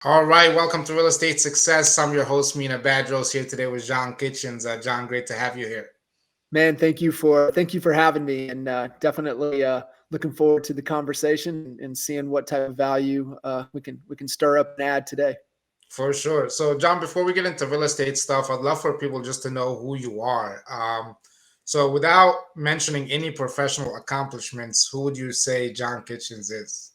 All right, welcome to Real Estate Success. I'm your host, Mena Badros, here today with John Kitchens. John, great to have you here. Man, thank you for having me, and definitely looking forward to the conversation and seeing what type of value we can stir up and add today. For sure. So, John, before we get into real estate stuff, I'd love for people just to know who you are. So, without mentioning any professional accomplishments, who would you say John Kitchens is?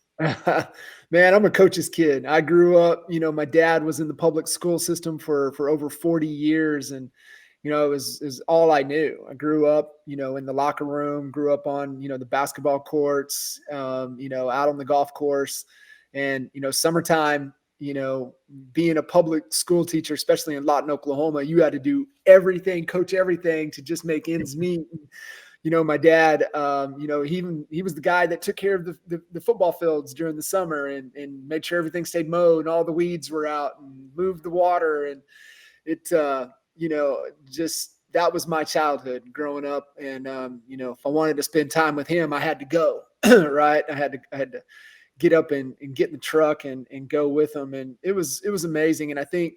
Man, I'm a coach's kid. I grew up, my dad was in the public school system for over 40 years, and it was all I knew. I grew up, in the locker room, grew up on, the basketball courts, out on the golf course. And, summertime, being a public school teacher, especially in Lawton, Oklahoma, you had to do everything, coach everything to just make ends meet. My dad, he was the guy that took care of the football fields during the summer and made sure everything stayed mowed and all the weeds were out and moved the water. And it, just that was my childhood growing up. And, if I wanted to spend time with him, I had to go, right. I had to get up and get in the truck and go with him. And it was amazing. And I think,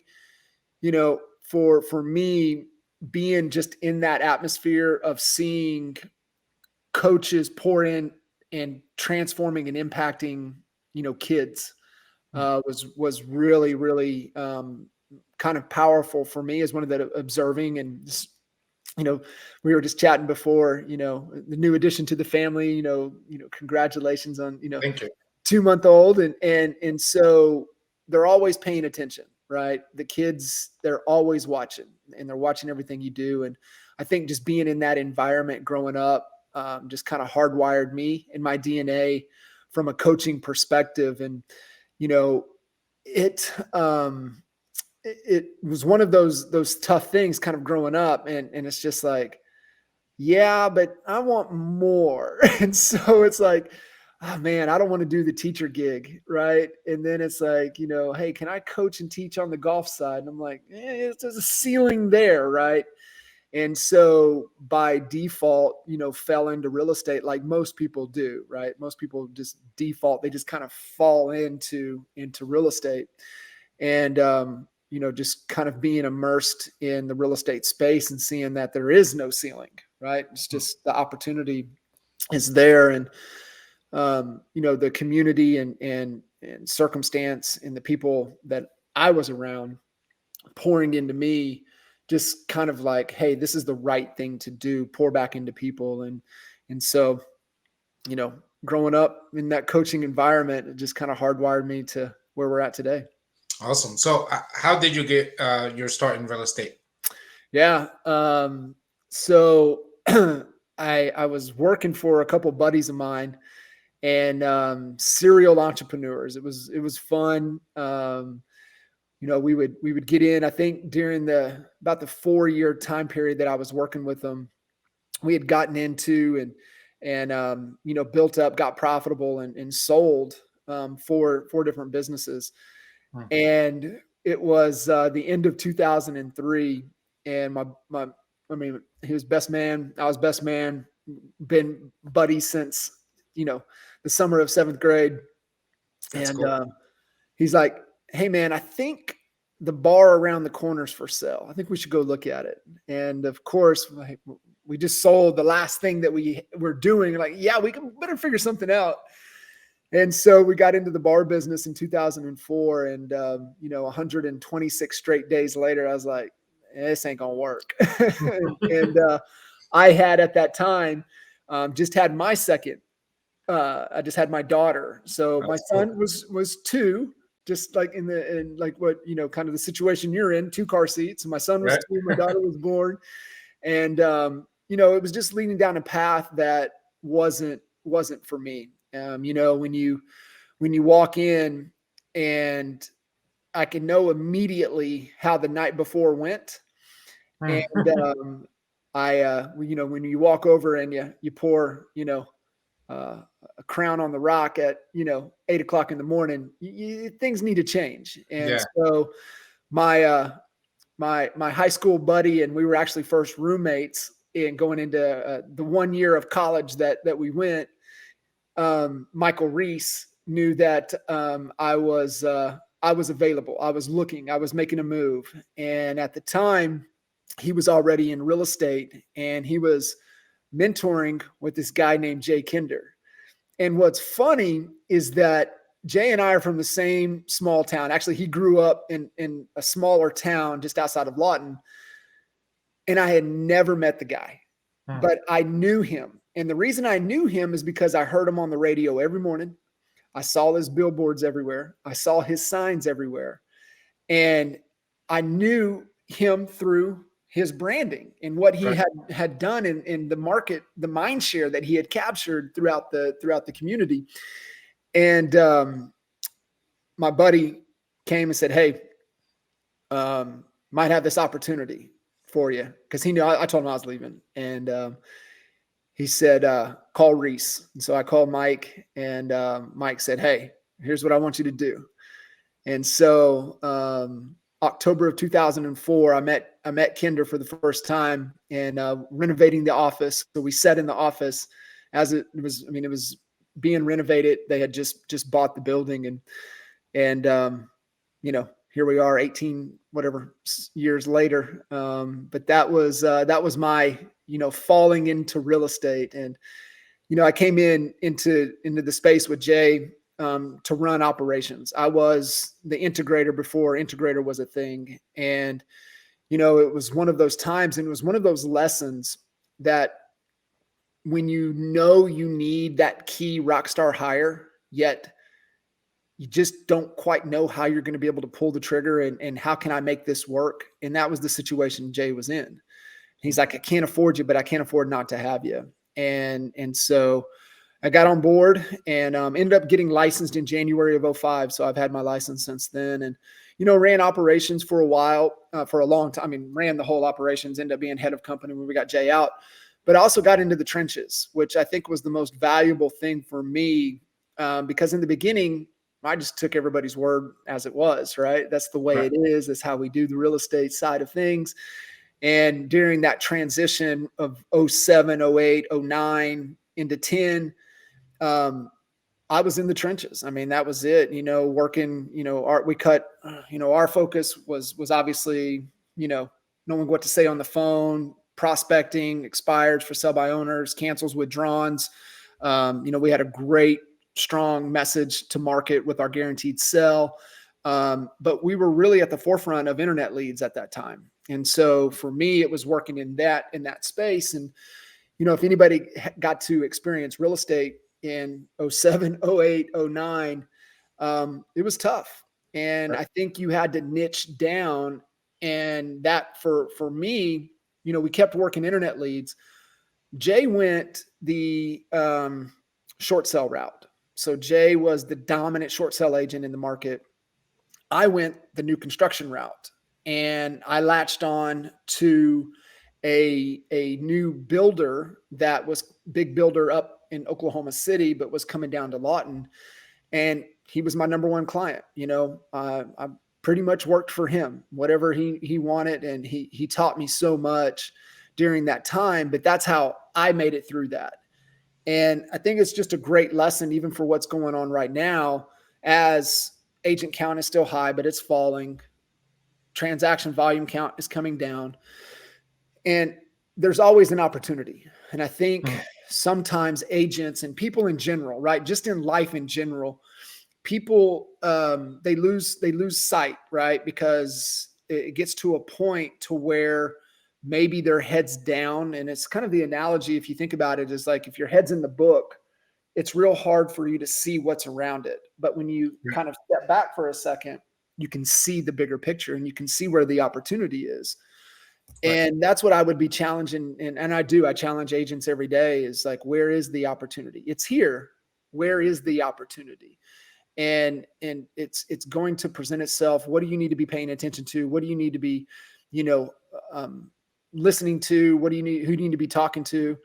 for me, being just in that atmosphere of seeing coaches pour in and transforming and impacting, kids, was really, really, kind of powerful for me as one of that observing. And just, we were just chatting before, the new addition to the family, congratulations on, Thank you. 2-month old. And so they're always paying attention, right? The kids, they're always watching, and they're watching everything you do. And I think just being in that environment growing up, just kind of hardwired me in my DNA from a coaching perspective. And, you know, it, it was one of those tough things kind of growing up. And it's just like, yeah, but I want more. And so it's like, oh man, I don't want to do the teacher gig. Right. And then it's like, hey, can I coach and teach on the golf side? And I'm like, there's a ceiling there. Right. And so by default, fell into real estate like most people do. Right. Most people just default, they just kind of fall into real estate. And, just kind of being immersed in the real estate space and seeing that there is no ceiling, right? It's just the opportunity is there. And, the community and circumstance and the people that I was around pouring into me, just kind of like, hey, this is the right thing to do, pour back into people. And so, growing up in that coaching environment, it just kind of hardwired me to where we're at today. Awesome. So, how did you get your start in real estate? Yeah. So I was working for a couple buddies of mine, and serial entrepreneurs. It was fun. We would get in. I think during about the 4-year time period that I was working with them, we had gotten into and built up, got profitable, and sold four different businesses. Hmm. And it was the end of 2003, and I mean, he was best man, I was best man, been buddies since the summer of 7th grade. That's And cool. he's like, hey man, I think the bar around the corner's for sale. I think we should go look at it. And of course, like, we just sold the last thing that we were doing. Like, yeah, we can better figure something out. And so we got into the bar business in 2004, and 126 straight days later, I was like, this ain't gonna work. And I had at that time just had my second. I just had my daughter, so my That's cool. son was two, just like in like what kind of the situation you're in, 2 car seats. And my son was Right. 2, my daughter was born, and it was just leading down a path that wasn't for me. When you walk in, and I can know immediately how the night before went. Hmm. And when you walk over and you pour a crown on the rock at 8 o'clock in the morning, things need to change. And Yeah. so my my high school buddy, and we were actually first roommates in going into the 1 year of college that we went. Michael Reese knew that I was I was available. I was looking, I was making a move. And at the time, he was already in real estate and he was mentoring with this guy named Jay Kinder. And what's funny is that Jay and I are from the same small town. Actually, he grew up in a smaller town just outside of Lawton. And I had never met the guy, Hmm. but I knew him. And the reason I knew him is because I heard him on the radio every morning. I saw his billboards everywhere. I saw his signs everywhere. And I knew him through his branding and what he Right. had done in the market, the mind share that he had captured throughout the community. And my buddy came and said, "Hey, might have this opportunity for you," because he knew I told him I was leaving, and he said, "Call Reese." And so I called Mike, and Mike said, "Hey, here's what I want you to do." And so October of 2004, I met Kinder for the first time and renovating the office. So we sat in the office as it was. I mean, it was being renovated. They had just bought the building, and here we are 18 whatever years later. But that was my falling into real estate. And I came into the space with Jay to run operations. I was the integrator before integrator was a thing. And it was one of those times, and it was one of those lessons that when you need that key rock star hire, yet you just don't quite know how you're going to be able to pull the trigger and how can I make this work? And that was the situation Jay was in. He's like, "I can't afford you, but I can't afford not to have you." And so I got on board and ended up getting licensed in January of 05. So I've had my license since then, and ran operations for a while, for a long time. I mean, ran the whole operations, ended up being head of company when we got Jay out, but I also got into the trenches, which I think was the most valuable thing for me, because in the beginning, I just took everybody's word as it was, right? That's the way Right. it is. That's how we do the real estate side of things. And during that transition of 07, 08, 09 into 10, I was in the trenches. I mean, that was it, working, we cut, our focus was obviously, knowing what to say on the phone, prospecting, expireds for sell by owners, cancels, withdrawals. We had a great, strong message to market with our guaranteed sell. But we were really at the forefront of internet leads at that time. And so for me, it was working in that space. And, if anybody got to experience real estate in 07, 08, 09, it was tough. And Right. I think you had to niche down. And that for me, we kept working internet leads. Jay went the short sell route. So Jay was the dominant short sell agent in the market. I went the new construction route, and I latched on to a new builder that was big builder up in Oklahoma City, but was coming down to Lawton, and he was my number one client. I pretty much worked for him, whatever he wanted, and he taught me so much during that time. But that's how I made it through that. And I think it's just a great lesson, even for what's going on right now, as agent count is still high, but it's falling. Transaction volume count is coming down. And there's always an opportunity. And I think Hmm. sometimes agents and people in general, right? Just in life in general, people they lose sight, right? Because it gets to a point to where maybe their head's down. And it's kind of the analogy, if you think about it, is like if your head's in the book, it's real hard for you to see what's around it. But when you Yeah. kind of step back for a second, you can see the bigger picture and you can see where the opportunity is. Right. And that's what I would be challenging. And I challenge agents every day, is like, where is the opportunity? It's here. Where is the opportunity? And it's going to present itself. What do you need to be paying attention to? What do you need to be, you know, listening to? What do you need? Who do you need to be talking to?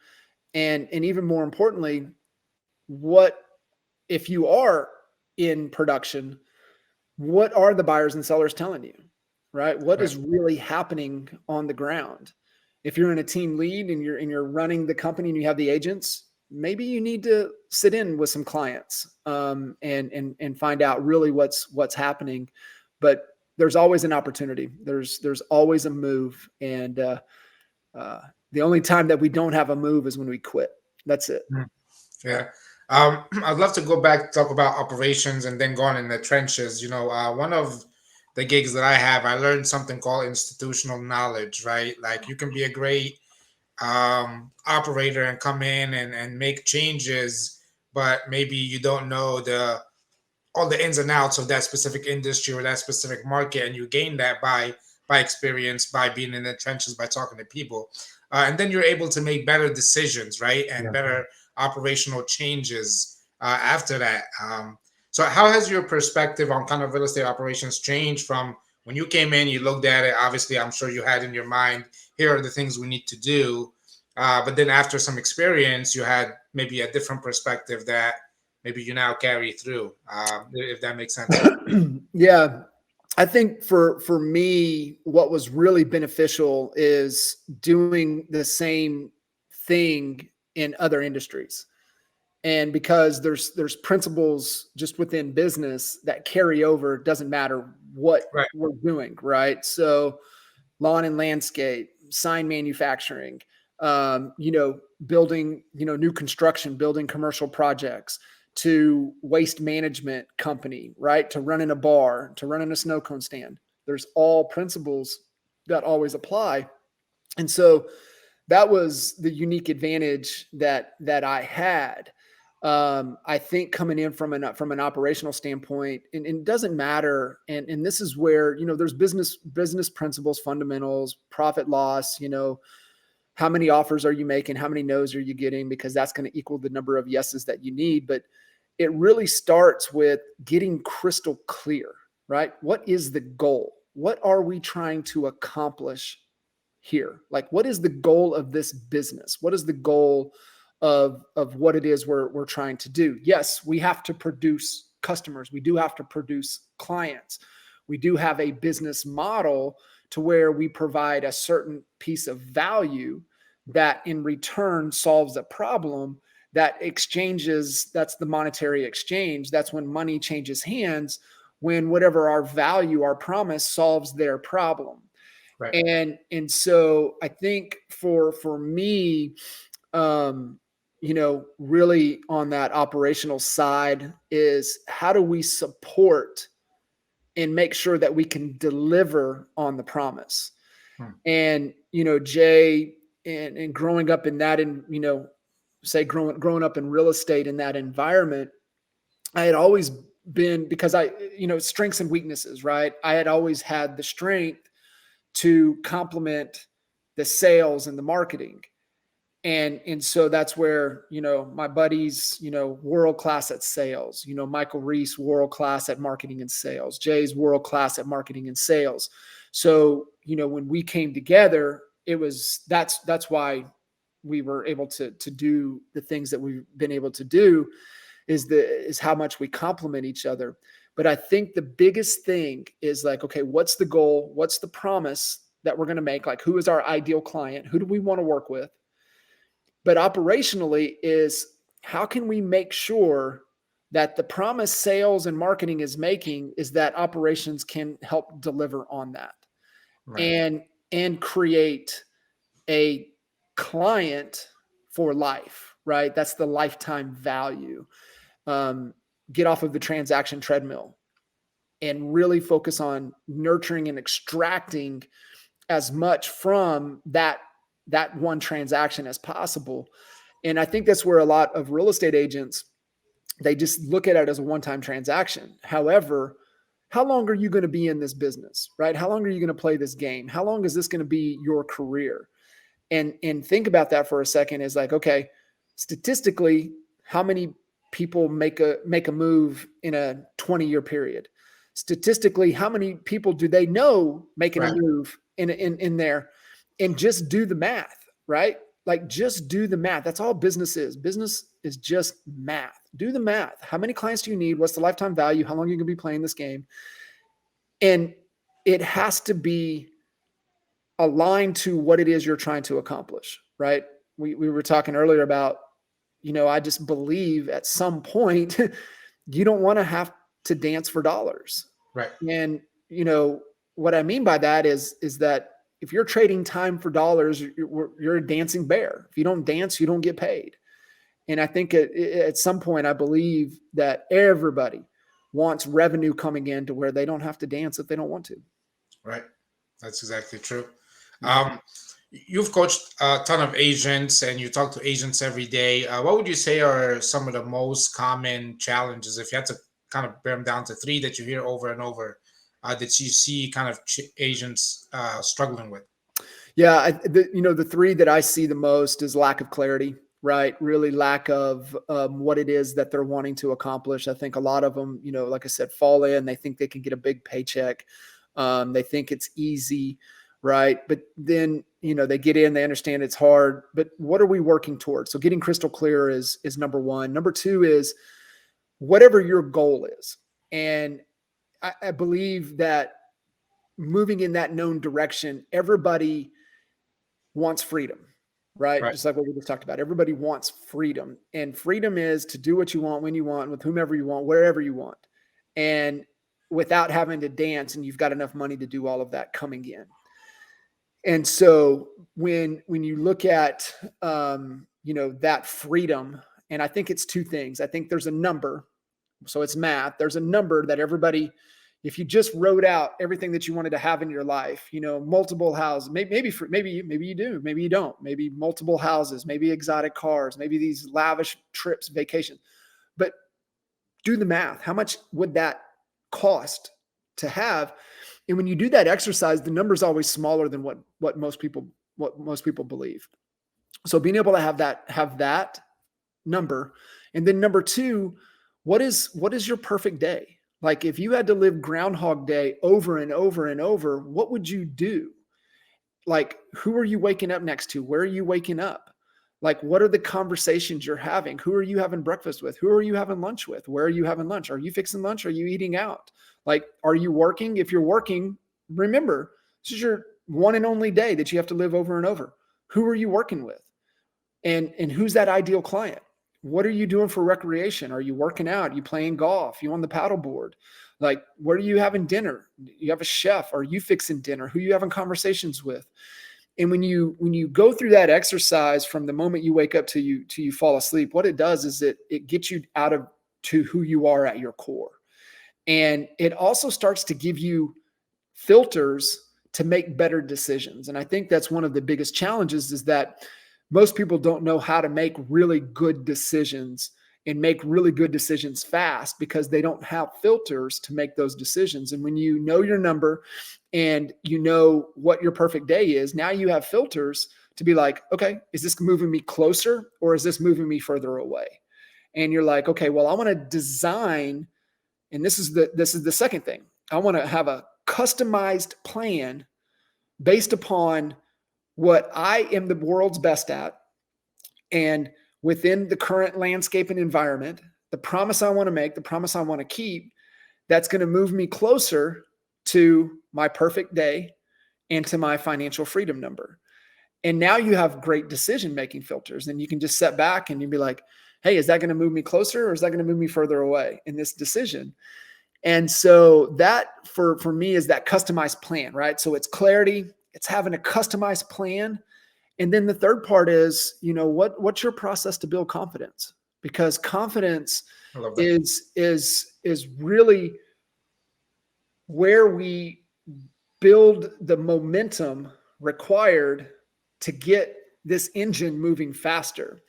And even more importantly, what if you are in production? What are the buyers and sellers telling you? Right? What Right. is really happening on the ground? If you're in a team lead and you're running the company and you have the agents, maybe you need to sit in with some clients, and find out really what's happening. But there's always an opportunity. There's always a move, and uh, the only time that we don't have a move is when we quit. That's it. Mm. Yeah. I'd love to go back, talk about operations, and then go on in the trenches. One of the gigs that I have, I learned something called institutional knowledge, right? Like you can be a great operator and come in and make changes, but maybe you don't know all the ins and outs of that specific industry or that specific market, and you gain that by experience, by being in the trenches, by talking to people, and then you're able to make better decisions, right, and Yeah. better operational changes after that. So, how has your perspective on kind of real estate operations changed from when you came in? You looked at it. Obviously, I'm sure you had in your mind, here are the things we need to do. But then after some experience, you had maybe a different perspective that maybe you now carry through, if that makes sense. Yeah. I think for me, what was really beneficial is doing the same thing in other industries. And because there's principles just within business that carry over, doesn't matter what Right. we're doing, right? So lawn and landscape, sign manufacturing, building, new construction, building commercial projects, to waste management company, right? To running a bar, to running a snow cone stand. There's all principles that always apply. And so that was the unique advantage that I had. I think coming in from an operational standpoint, and it doesn't matter. And this is where, there's business principles, fundamentals, profit loss, how many offers are you making? How many no's are you getting? Because that's going to equal the number of yeses that you need. But it really starts with getting crystal clear, right? What is the goal? What are we trying to accomplish here? Like, what is the goal of this business? What is the goal of what it is we're trying to do? Yes, we have to produce customers. We do have to produce clients. We do have a business model to where we provide a certain piece of value that in return solves a problem, that exchanges, that's the monetary exchange. That's when money changes hands, when whatever our value, our promise solves their problem. Right. And so I think for me, really on that operational side is, how do we support and make sure that we can deliver on the promise? Hmm. And, Jay, and growing up in that, and, say growing up in real estate in that environment, I had always been, because strengths and weaknesses, right? I had always had the strength to complement the sales and the marketing. And so that's where, my buddies, world class at sales, Michael Reese, world class at marketing and sales, Jay's world class at marketing and sales. So, when we came together, that's why we were able to do the things that we've been able to do, is how much we complement each other. But I think the biggest thing is like, okay, what's the goal? What's the promise that we're going to make? Like, who is our ideal client? Who do we want to work with? But operationally is, how can we make sure that the promise sales and marketing is making is that operations can help deliver on that, Right. and create a client for life, right? That's the lifetime value. Get off of the transaction treadmill and really focus on nurturing and extracting as much from that one transaction as possible. And I think that's where a lot of real estate agents, they just look at it as a one-time transaction. However, how long are you going to be in this business, right? How long are you going to play this game? How long is this going to be your career? And think about that for a second, is like, okay, statistically, how many people make a move in a 20-year period? Statistically, how many people do they know making Right. a move in there? And just do the math, right? Like, just do the math. That's all business is. Business is just math. Do the math. How many clients do you need? What's the lifetime value? How long are you going to be playing this game? And it has to be aligned to what it is you're trying to accomplish, right? We were talking earlier about I just believe at some point you don't want to have to dance for dollars. Right. And, what I mean by that is that if you're trading time for dollars, you're a dancing bear. If you don't dance, you don't get paid. And I think at some point, I believe that everybody wants revenue coming in to where they don't have to dance if they don't want to. Right. That's exactly true. Mhm. You've coached a ton of agents and you talk to agents every day. What would you say are some of the most common challenges, if you had to kind of bear them down to three that you hear over and over, that you see kind of agents struggling with? Yeah, the three that I see the most is lack of clarity, right? Really lack of what it is that they're wanting to accomplish. I think a lot of them, like I said, fall in. They think they can get a big paycheck. They think it's easy, right? But then, they get in, they understand it's hard. But what are we working towards? So getting crystal clear is number one. Number two is whatever your goal is, and I believe that moving in that known direction, everybody wants freedom, right? Right. Just like what we just talked about. Everybody wants freedom. And freedom is to do what you want, when you want, with whomever you want, wherever you want. And without having to dance, and you've got enough money to do all of that coming in. And so when you look at that freedom, and I think it's two things. I think there's a number, so it's math. There's a number that everybody, if you just wrote out everything that you wanted to have in your life, multiple houses, maybe you do, maybe you don't, maybe multiple houses, maybe exotic cars, maybe these lavish trips, vacations, but do the math. How much would that cost to have? And when you do that exercise, the number is always smaller than what most people believe. So being able to have that number, and then number two, what is your perfect day? Like if you had to live Groundhog Day over and over and over, what would you do? Like, who are you waking up next to? Where are you waking up? Like, what are the conversations you're having? Who are you having breakfast with? Who are you having lunch with? Where are you having lunch? Are you fixing lunch? Are you eating out? Like, are you working? If you're working, remember, this is your one and only day that you have to live over and over. Who are you working with? And who's that ideal client? What are you doing for recreation? Are you working out? Are you playing golf? You on the paddleboard? Like, where are you having dinner? You have a chef? Are you fixing dinner? Who are you having conversations with? And when you go through that exercise from the moment you wake up till you fall asleep, what it does is it gets you out of to who you are at your core. And it also starts to give you filters to make better decisions. And I think that's one of the biggest challenges, is that most people don't know how to make really good decisions and make really good decisions fast, because they don't have filters to make those decisions. And when you know your number and you know what your perfect day is, now you have filters to be like, okay, is this moving me closer or is this moving me further away? And you're like, okay, well, I want to design, and this is the second thing. I want to have a customized plan based upon what I am the world's best at, and within the current landscape and environment, the promise I want to make, the promise I want to keep, that's going to move me closer to my perfect day and to my financial freedom number. And now you have great decision-making filters, and you can just sit back and you'd be like, hey, is that going to move me closer or is that going to move me further away in this decision? And so that for me is that customized plan, right? So it's clarity, it's having a customized plan. And then the third part is, what's your process to build confidence? Because confidence I love that. is really where we build the momentum required to get this engine moving faster.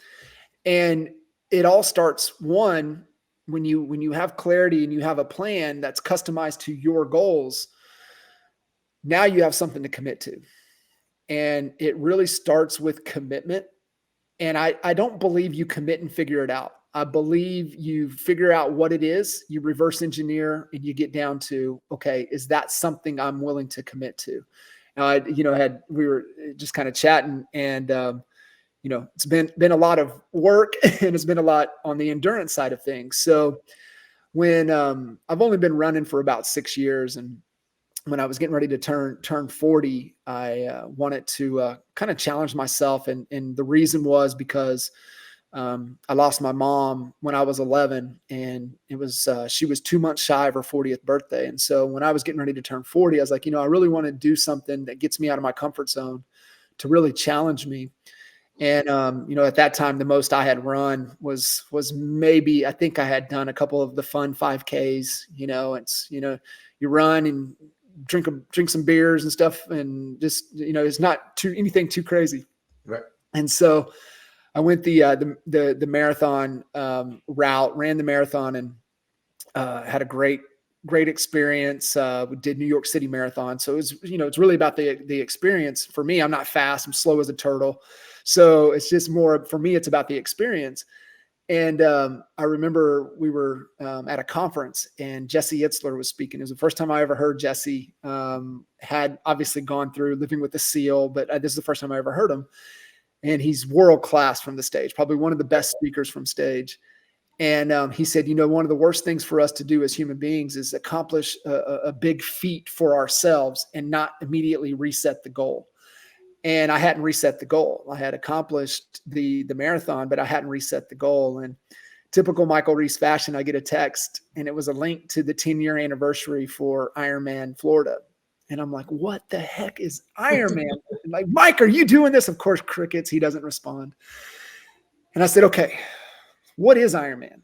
And it all starts, one, when you have clarity and you have a plan that's customized to your goals. Now you have something to commit to. And it really starts with commitment. And I don't believe you commit and figure it out. I believe you figure out what it is, you reverse engineer, and you get down to, okay, is that something I'm willing to commit to? Now, we were just kind of chatting, and it's been a lot of work, and it's been a lot on the endurance side of things. So when I've only been running for about 6 years, and when I was getting ready to turn 40, I wanted to kind of challenge myself. And the reason was because I lost my mom when I was 11, and it was she was 2 months shy of her 40th birthday. And so when I was getting ready to turn 40, I was like, I really want to do something that gets me out of my comfort zone to really challenge me. And at that time, the most I had run was maybe, I think I had done a couple of the fun 5Ks. It's you run and drink some beers and stuff, and just it's not anything too crazy. Right. And so I went the marathon route, ran the marathon, and had a great experience. We did New York City Marathon, so it's really about the experience. For me, I'm not fast; I'm slow as a turtle. So it's just more for me. It's about the experience. And I remember we were at a conference, and Jesse Itzler was speaking. It was the first time I ever heard Jesse. Had obviously gone through living with a SEAL, but this is the first time I ever heard him. And he's world class from the stage, probably one of the best speakers from stage. And he said, one of the worst things for us to do as human beings is accomplish a big feat for ourselves and not immediately reset the goal. And I hadn't reset the goal. I had accomplished the marathon, but I hadn't reset the goal. And typical Michael Reese fashion, I get a text, and it was a link to the 10-year anniversary for Ironman Florida. And I'm like, what the heck is Ironman? Like, Mike, are you doing this? Of course, crickets. He doesn't respond. And I said, okay, what is Ironman?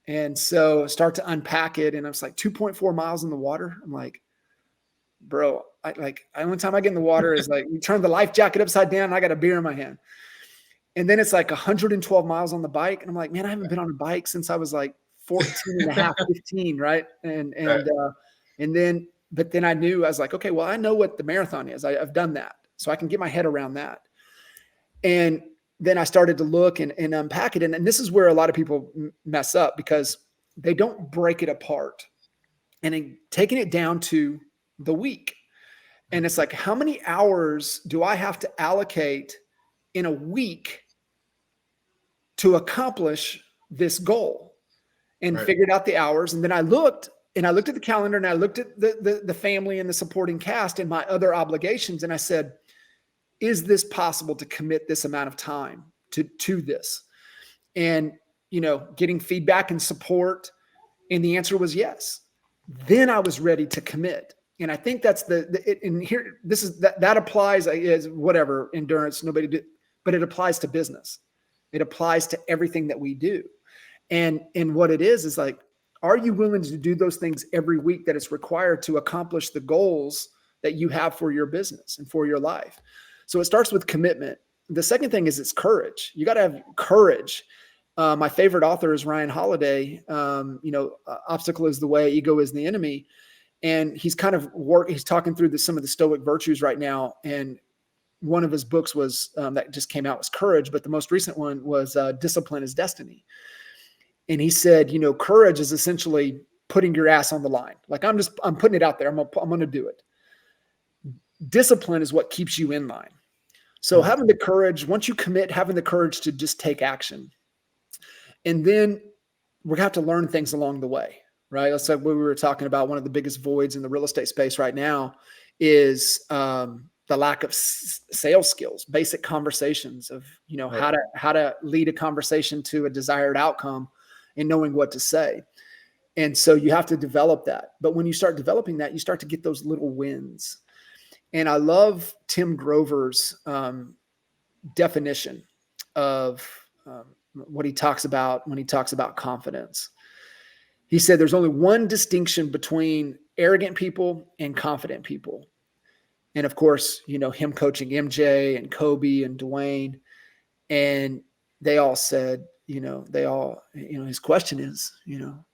And so I start to unpack it, and I was like, 2.4 miles in the water. I'm like, bro, only time I get in the water is like, you turn the life jacket upside down, and I got a beer in my hand. And then it's like 112 miles on the bike. And I'm like, man, I haven't been on a bike since I was like 14 and a half, 15. Right. But then I knew, I was like, okay, well, I know what the marathon is. I've done that. So I can get my head around that. And then I started to look and unpack it. And this is where a lot of people mess up, because they don't break it apart and taking it down to the week. And it's like, how many hours do I have to allocate in a week to accomplish this goal? And Right. figured out the hours. And then I looked at the calendar, and I looked at the family and the supporting cast and my other obligations. And I said, is this possible to commit this amount of time to this? And, getting feedback and support. And the answer was yes. Then I was ready to commit. And I think that's that applies as whatever endurance, but it applies to business. It applies to everything that we do. And what it is like, are you willing to do those things every week that it's required to accomplish the goals that you have for your business and for your life? So it starts with commitment. The second thing is it's courage. You got to have courage. My favorite author is Ryan Holiday. Obstacle is the way, ego is the enemy. And he's he's talking through some of the Stoic virtues right now. And one of his books was that just came out was Courage, but the most recent one was Discipline is Destiny. And he said, courage is essentially putting your ass on the line. Like, I'm putting it out there. I'm going to do it. Discipline is what keeps you in line. So having the courage, once you commit, having the courage to just take action. And then we're going to have to learn things along the way, right? That's like what we were talking about. One of the biggest voids in the real estate space right now is the lack of sales skills, basic conversations of, right, how to lead a conversation to a desired outcome and knowing what to say. And so you have to develop that. But when you start developing that, you start to get those little wins. And I love Tim Grover's definition of what he talks about when he talks about confidence. He said there's only one distinction between arrogant people and confident people. And of course, him coaching MJ and Kobe and Dwayne, and they all said, his question is,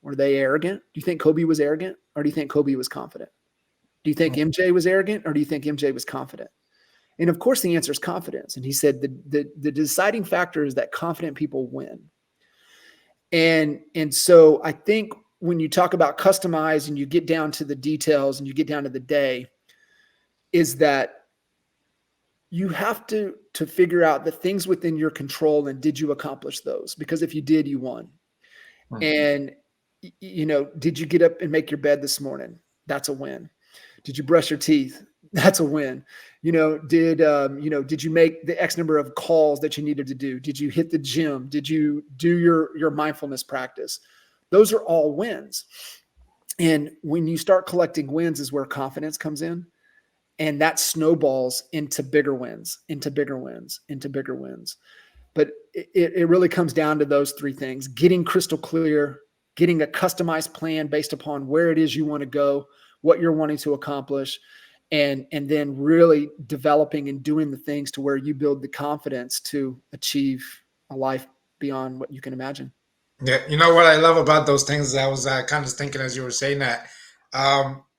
were they arrogant? Do you think Kobe was arrogant, or do you think Kobe was confident? Do you think MJ was arrogant, or do you think MJ was confident? And of course the answer is confidence. And he said the deciding factor is that confident people win. And so I think when you talk about customize and you get down to the details and you get down to the day, is that you have to figure out the things within your control, and did you accomplish those? Because if you did, you won. And, did you get up and make your bed this morning? That's a win. Did you brush your teeth? That's a win. Did you make the X number of calls that you needed to do? Did you hit the gym? Did you do your mindfulness practice? Those are all wins. And when you start collecting wins is where confidence comes in. And that snowballs into bigger wins, into bigger wins, into bigger wins. But it really comes down to those three things: getting crystal clear, getting a customized plan based upon where it is you want to go, what you're wanting to accomplish, and then really developing and doing the things to where you build the confidence to achieve a life beyond what you can imagine. Yeah, you know what I love about those things. I was kind of thinking as you were saying that.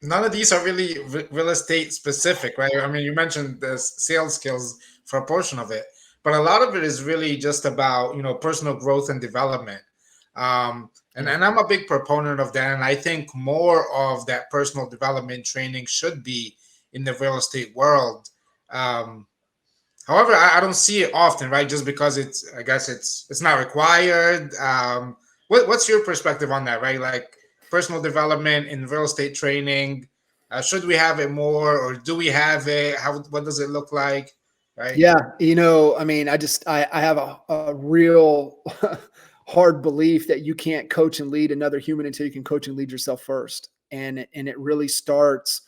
None of these are really real estate specific, right? I mean, you mentioned the sales skills for a portion of it, but a lot of it is really just about personal growth and development. Yeah. And I'm a big proponent of that, and I think more of that personal development training should be in the real estate world. Um, However, I don't see it often, right? Just because I guess it's not required. What's your perspective on that, right? Like personal development in real estate training, should we have it more, or do we have it? What does it look like, right? Yeah. I mean, I have a real hard belief that you can't coach and lead another human until you can coach and lead yourself first. And it really starts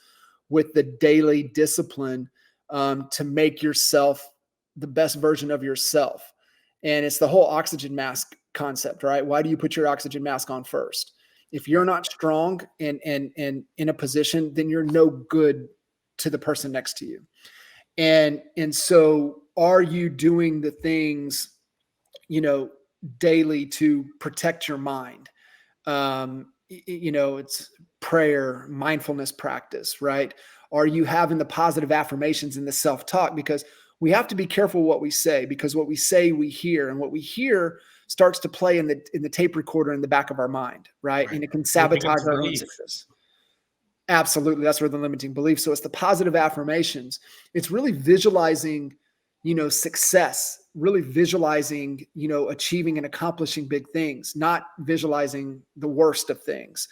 with the daily discipline to make yourself the best version of yourself. And it's the whole oxygen mask concept, right? Why do you put your oxygen mask on first? If you're Right. not strong and in a position, then you're no good to the person next to you. And so are you doing the things, you know, daily to protect your mind? It's prayer, mindfulness practice, right? Are you having the positive affirmations and the self-talk? Because we have to be careful what we say, because what we say we hear, and what we hear starts to play in the tape recorder in the back of our mind, right? Right. And it can We begin sabotage to our own believe. success. Absolutely. That's where the limiting belief. So it's the positive affirmations. It's really visualizing, success, really visualizing, achieving and accomplishing big things, not visualizing the worst of things.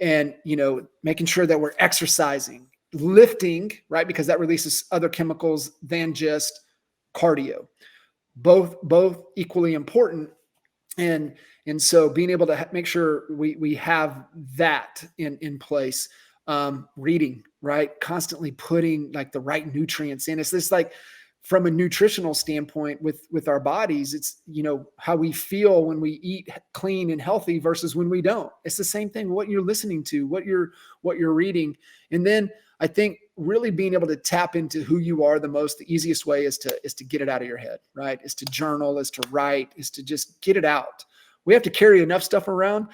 And, making sure that we're exercising, lifting, right? Because that releases other chemicals than just cardio. Both equally important. And so being able to make sure we have that in place. Reading, right? Constantly putting like the right nutrients in. It's this like from a nutritional standpoint with our bodies, it's how we feel when we eat clean and healthy versus when we don't. It's the same thing. What you're listening to, what you're reading, and then I think really being able to tap into who you are the most. The easiest way is to get it out of your head, right? Is to journal, is to write, is to just get it out. We have to carry enough stuff around.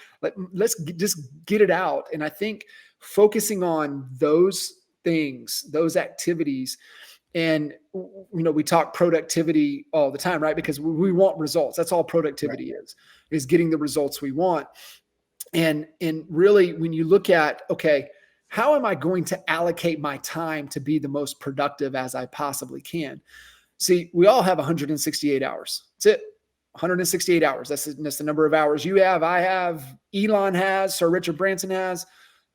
Let's just get it out. And I think focusing on those things, those activities, and we talk productivity all the time, right? Because we want results. That's all Right. productivity is getting the results we want. And really, when you look at, okay, how am I going to allocate my time to be the most productive as I possibly can? See, we all have 168 hours. That's it. 168 hours. That's the number of hours you have, I have, Elon has, Sir Richard Branson has.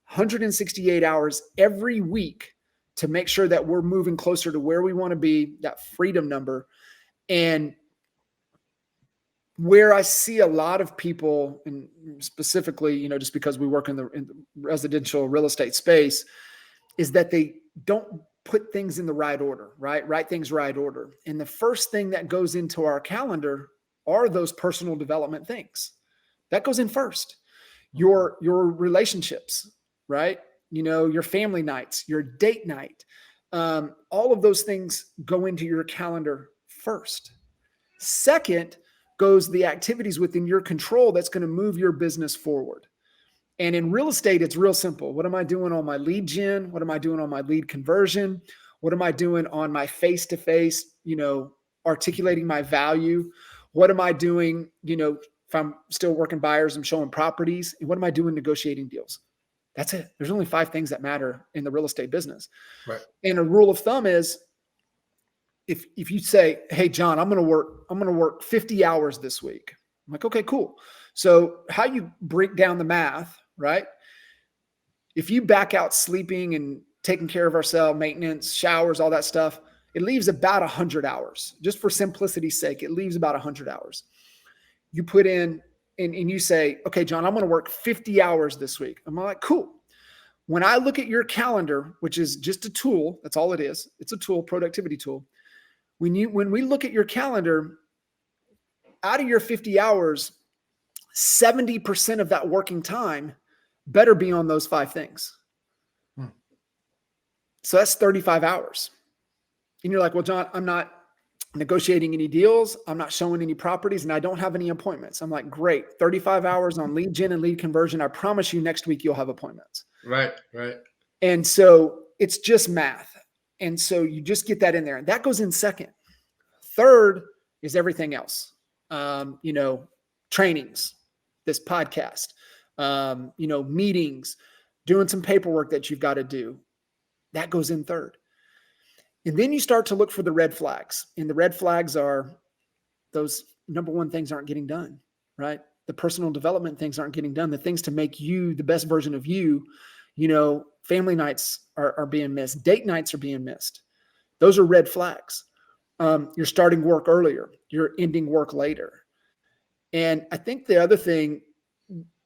168 hours every week to make sure that we're moving closer to where we want to be, that freedom number. And where I see a lot of people, and specifically, just because we work in the residential real estate space, is that they don't put things in the right order, right? Right things, right order. And the first thing that goes into our calendar are those personal development things. That goes in first. Your relationships, right? Your family nights, your date night, all of those things go into your calendar first. Second goes the activities within your control that's going to move your business forward. And in real estate, it's real simple. What am I doing on my lead gen? What am I doing on my lead conversion? What am I doing on my face to face, articulating my value? What am I doing, if I'm still working buyers, I'm showing properties? And what am I doing negotiating deals? That's it. There's only 5 things that matter in the real estate business. Right. And a rule of thumb is if you say, hey, John, I'm going to work 50 hours this week. I'm like, okay, cool. So how you break down the math, right? If you back out sleeping and taking care of ourselves, maintenance, showers, all that stuff, it leaves about 100 hours. Just for simplicity's sake, it leaves about 100 hours. You put in, and you say, okay, John, I'm going to work 50 hours this week. I'm like, cool. When I look at your calendar, which is just a tool, that's all it is. It's a tool, productivity tool. When we look at your calendar, out of your 50 hours, 70% of that working time better be on those 5 things. So that's 35 hours. And you're like, well, John, I'm not negotiating any deals. I'm not showing any properties, and I don't have any appointments. I'm like, great. 35 hours on lead gen and lead conversion. I promise you next week you'll have appointments. Right. And so it's just math. And so you just get that in there. And that goes in second. Third is everything else. Trainings, this podcast, meetings, doing some paperwork that you've got to do. That goes in third. And then you start to look for the red flags. And the red flags are those number one things aren't getting done, right? The personal development things aren't getting done. The things to make you the best version of you, family nights are being missed. Date nights are being missed. Those are red flags. You're starting work earlier. You're ending work later. And I think the other thing,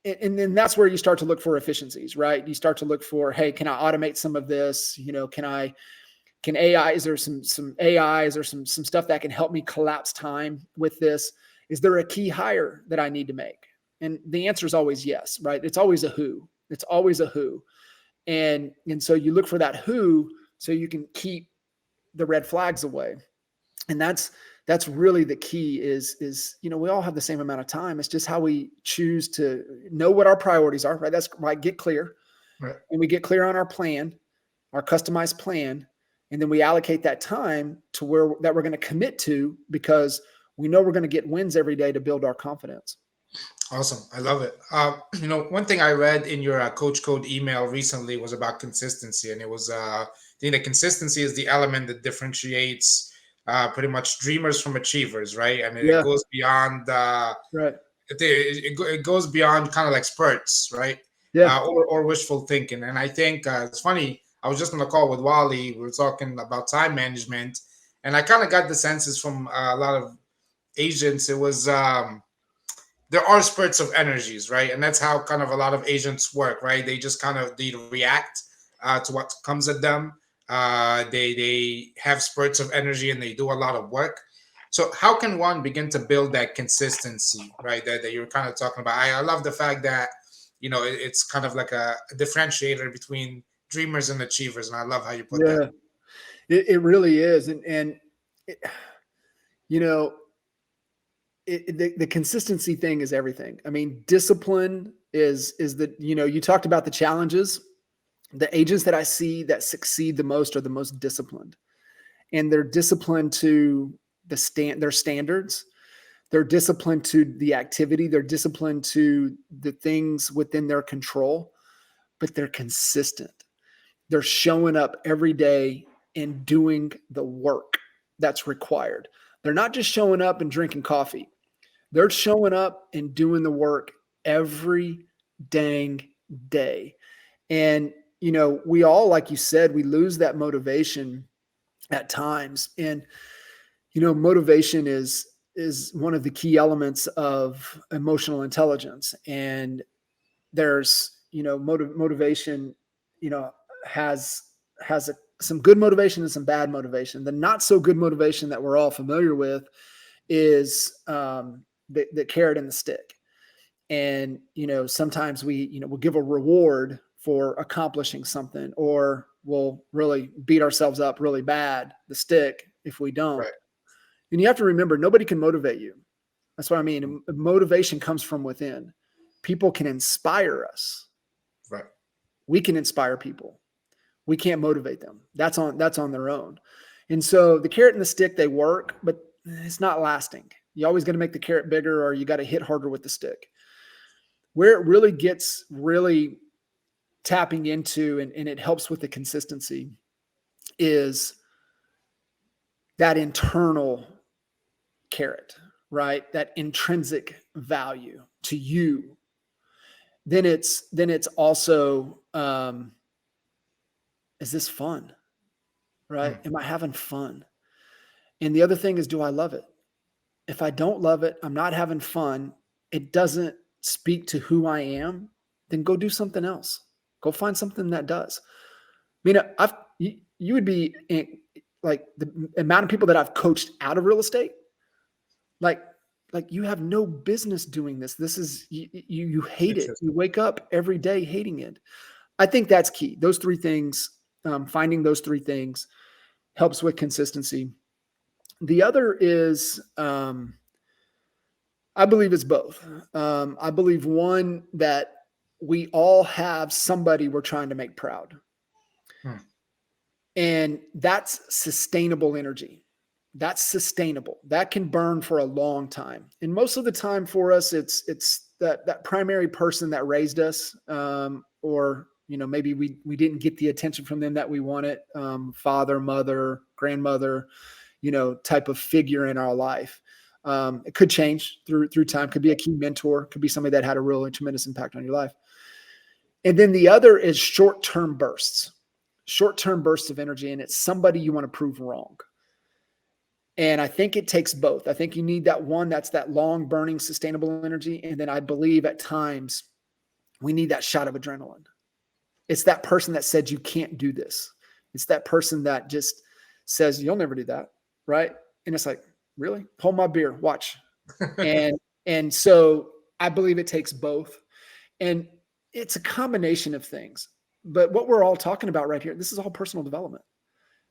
and then that's where you start to look for efficiencies, right? You start to look for, hey, can I automate some of this? Can AI, is there some AIs or some stuff that can help me collapse time with this? Is there a key hire that I need to make? And the answer is always yes, right? It's always a who. It's always a who. And so you look for that who so you can keep the red flags away. And that's really the key is, we all have the same amount of time. It's just how we choose to know what our priorities are, right? That's right. Get clear. Right. And we get clear on our plan, our customized plan. And then we allocate that time to where that we're going to commit to, because we know we're going to get wins every day to build our confidence. Awesome. I love it. One thing I read in your Coach Code email recently was about consistency. And it was, I think that consistency is the element that differentiates pretty much dreamers from achievers, right? I mean, Yeah. it goes beyond, Right. it goes beyond kind of like spurts, right? Yeah. Or wishful thinking. And I think it's funny. I was just on a call with Wally. We were talking about time management, and I kind of got the senses from a lot of agents. It was there are spurts of energies, right? And that's how kind of a lot of agents work, right? They just kind of they react to what comes at them. They have spurts of energy and they do a lot of work. So how can one begin to build that consistency, right? That you're kind of talking about. I love the fact that it's kind of like a differentiator between dreamers and achievers, and I love how you put that. It really is. And it, the consistency thing is everything. I mean, discipline is you talked about the challenges. The agents that I see that succeed the most are the most disciplined, and they're disciplined to their standards. They're disciplined to the activity. They're disciplined to the things within their control, but they're consistent. They're showing up every day and doing the work that's required. They're not just showing up and drinking coffee. They're showing up and doing the work every dang day. And, we all, like you said, we lose that motivation at times. And, motivation is one of the key elements of emotional intelligence. And there's, motivation, has some good motivation and some bad motivation. The not so good motivation that we're all familiar with is the carrot and the stick. And, sometimes we'll give a reward for accomplishing something, or we'll really beat ourselves up really bad, the stick, if we don't. Right. And you have to remember, nobody can motivate you. That's what I mean. Motivation comes from within. People can inspire us. Right. We can inspire people. We can't motivate them. That's on their own. And so the carrot and the stick, they work, but it's not lasting. You always got to make the carrot bigger, or you got to hit harder with the stick. Where it really gets tapping into, and it helps with the consistency, is that internal carrot, right? That intrinsic value to you. Then it's also is this fun? Right? Hmm. Am I having fun? And the other thing is, do I love it? If I don't love it, I'm not having fun, it doesn't speak to who I am, then go do something else. Go find something that does. I mean, you would be like the amount of people that I've coached out of real estate, like you have no business doing this. This is you hate it. You Interesting. wake up every day hating it. I think that's key. Those three things, finding those three things helps with consistency. The other is, I believe it's both. I believe one that we all have somebody we're trying to make proud, Hmm. and that's sustainable energy. That's sustainable. That can burn for a long time. And most of the time for us, it's that primary person that raised us, or maybe we didn't get the attention from them that we wanted, father, mother, grandmother, type of figure in our life. It could change through time. Could be a key mentor. Could be somebody that had a really tremendous impact on your life. And then the other is short-term bursts of energy, and it's somebody you want to prove wrong. And I think it takes both. I think you need that one that's that long burning sustainable energy. And then I believe at times we need that shot of adrenaline. It's that person that said you can't do this. It's that person that just says you'll never do that, right? And it's like, really? Hold my beer, watch. And so I believe it takes both. And it's a combination of things. But what we're all talking about right here, this is all personal development.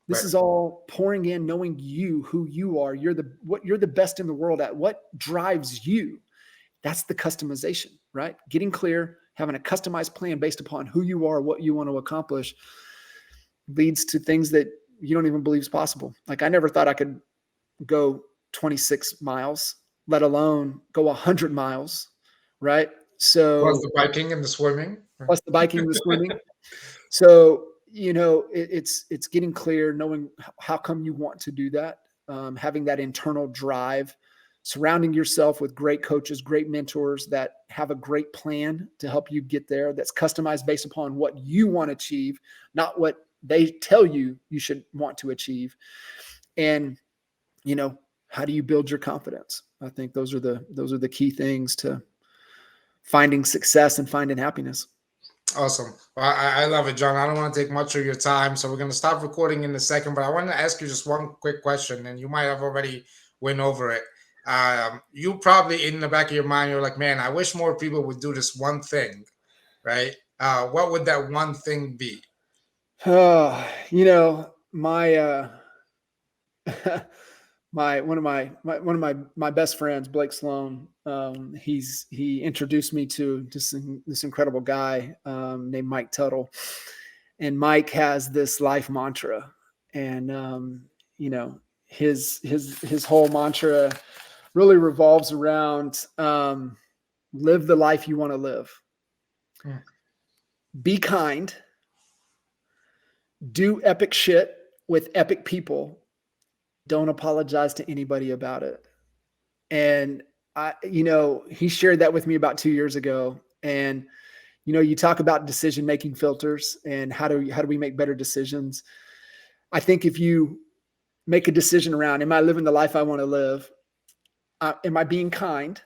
This Right. is all pouring in, knowing you, who you are. You're the best in the world at. What drives you? That's the customization, right? Getting clear, having a customized plan based upon who you are, what you want to accomplish, leads to things that you don't even believe is possible. Like I never thought I could go 26 miles, let alone go 100 miles, right? Plus So the biking and the swimming. plus the biking, the swimming. So it's getting clear, knowing how come you want to do that, having that internal drive, surrounding yourself with great coaches, great mentors that have a great plan to help you get there. That's customized based upon what you want to achieve, not what they tell you you should want to achieve. And how do you build your confidence? I think those are the key things to finding success and finding happiness. Awesome. Well, I love it, John. I don't want to take much of your time, so we're going to stop recording in a second. But I want to ask you just one quick question, and you might have already went over it. You probably in the back of your mind, you're like, "Man, I wish more people would do this one thing." Right? What would that one thing be? My one of my best friends, Blake Sloan. He introduced me to this incredible guy named Mike Tuttle, and Mike has this life mantra, and his whole mantra really revolves around live the life you want to live, Hmm. be kind, do epic shit with epic people, don't apologize to anybody about it. And he shared that with me about 2 years ago. And, you talk about decision making filters and how do we make better decisions? I think if you make a decision around, am I living the life I want to live? Am I being kind?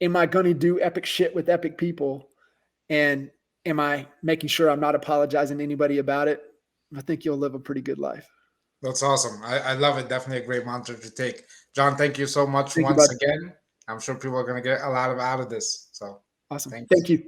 Am I going to do epic shit with epic people? And am I making sure I'm not apologizing to anybody about it? I think you'll live a pretty good life. That's awesome. I love it. Definitely a great mantra to take. John, thank you so much Thank you, once bud. again. I'm sure people are going to get a lot out of this. So Awesome. thanks. Thank you.